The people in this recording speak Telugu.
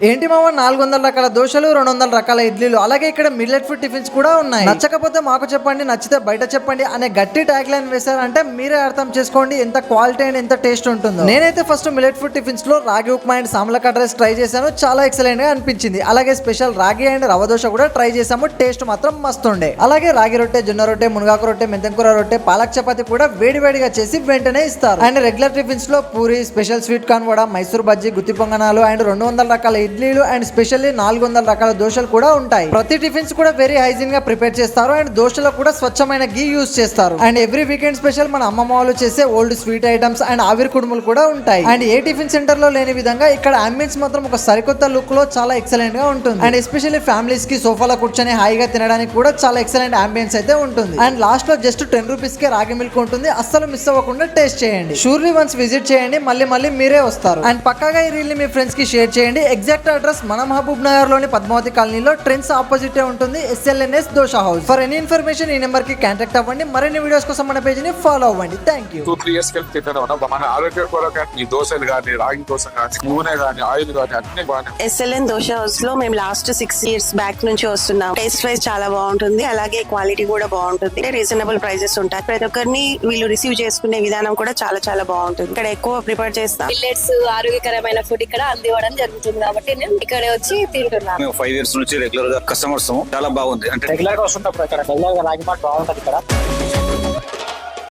ఏంటి మామ 400 రకాల దోశలు, 200 రకాల ఇడ్లీలు, అలాగే ఇక్కడ మిల్లెట్ ఫుడ్ టిఫిన్స్ కూడా ఉన్నాయి. నచ్చకపోతే మాకు చెప్పండి, నచ్చితే బయట చెప్పండి అనే గట్టి ట్యాగ్ లైన్ వేశారంటే మీరే అర్థం చేసుకోండి ఎంత క్వాలిటీ అండ్ ఎంత టేస్ట్ ఉంటుందో. నేనైతే ఫస్ట్ మిల్లెట్ ఫుడ్ టిఫిన్స్ లో రాగి ఉప్మా అండ్ సామలకట్ రైస్ ట్రై చేశాను, చాలా ఎక్సలెంట్ గా అనిపించింది. అలాగే స్పెషల్ రాగి అండ్ రవ దోశ కూడా ట్రై చేసాము, టేస్ట్ మాత్రం మస్తు ఉండే. అలాగే రాగి రొట్టె, జొన్న రొట్టె, మునగాకు రొట్టె, మెంతంకూర రొట్టె, పాలక్ చపాతి కూడా వేడివేడిగా చేసి వెంటనే ఇస్తారు. అండ్ రెగ్యులర్ టిఫిన్స్ లో puri, special sweet corn vada, Mysore bajji, గుత్తి పొంగనాలు అండ్ 200 రకాల ఇడ్లీలు అండ్ స్పెషల్లీ 400 రకాల దోశలు కూడా ఉంటాయి. ప్రతి టిఫిన్స్ కూడా వెరీ హైజీన్ గా ప్రిపేర్ చేస్తారు అండ్ దోశలో కూడా స్వచ్ఛమైన గీ యూజ్ చేస్తారు. అండ్ ఎవ్రీ వీకెండ్ స్పెషల్ మన అమ్మమ్మ వాళ్ళు చేసే ఓల్డ్ స్వీట్ ఐటమ్స్ అండ్ ఆవిరి కుడుములు కూడా ఉంటాయి. అండ్ ఏ టిఫిన్ సెంటర్ లో లేని విధంగా ఇక్కడ అంబియన్స్ మాత్రం ఒక సరికొత్త లుక్ లో చాలా ఎక్సలెంట్ గా ఉంటుంది. అండ్ ఎస్పెషల్లీ ఫ్యామిలీస్ కి సోఫాలో కూర్చొని హాయిగా తినడానికి కూడా చాలా ఎక్సలెంట్ అంబియన్స్ అయితే ఉంటుంది. అండ్ లాస్ట్ లో జస్ట్ 10 రూపీస్ కే రాగి మిల్క్ ఉంటుంది, అస్సలు మిస్ అవ్వకుండా టేస్ట్ చేయండి. షూర్లీ వన్స్ విజిట్ చేయండి, మళ్ళీ మీరే వస్తారు. అండ్ పక్కాగా ఈ రీల్ ని మీ ఫ్రెండ్స్ కి షేర్ చేయండి. ఎగ్జాక్ట్ అడ్రస్ మన మహబూబ్ నగర్ లోని పద్మావతి కాలనీలో ట్రెండ్స్ ఆపోజిట్ ఉంటుంది SLNS dosa house. For any information ఈ నెంబర్ కి కాంటాక్ట్ అవ్వండి. మరిన్ని వీడియోస్ కోసం మన పేజ్ ని ఫాలో అవ్వండి. Thank you. 2-3 years కలిపి తింటాను. మన ఆరోగ్య కొరకు ఈ దోశలు కానీ, రాగి దోశ కానీ, నూనె కానీ, ఆయిల్ కానీ అన్ని బాగా. SLN దోశ హౌస్ లో మేము లాస్ట్ 6 years బ్యాక్ నుంచి వస్తున్నాం. టేస్ట్ వైజ్ చాలా బాగుంటుంది, అలాగే క్వాలిటీ కూడా బాగుంటుంది. రీజనబుల్ ప్రైజెస్ ఉంటాయి. ప్రతి ఒక్కరిని వీళ్ళు రిసీవ్ చేసుకునే విధానం కూడా చాలా చాలా బాగుంటుంది. ఇక్కడ ఎక్కువ ప్రిపేర్ చేస్తాం. మిల్లెట్స్ ఆరోగ్యకరమైన ఫుడ్ ఇక్కడ అందివ్వడం జరుగుతుంది కాబట్టి నేను ఇక్కడే వచ్చి తింటున్నాను. మేము 5 years నుంచి రెగ్యులర్ గా కస్టమర్స్ చాలా బాగుంది. అంటే రెగ్యులర్ గా వస్తుంటప్పుడు ఇక్కడ రెగ్యులర్ గా రాగి మాట్ బాగుంటది ఇక్కడ.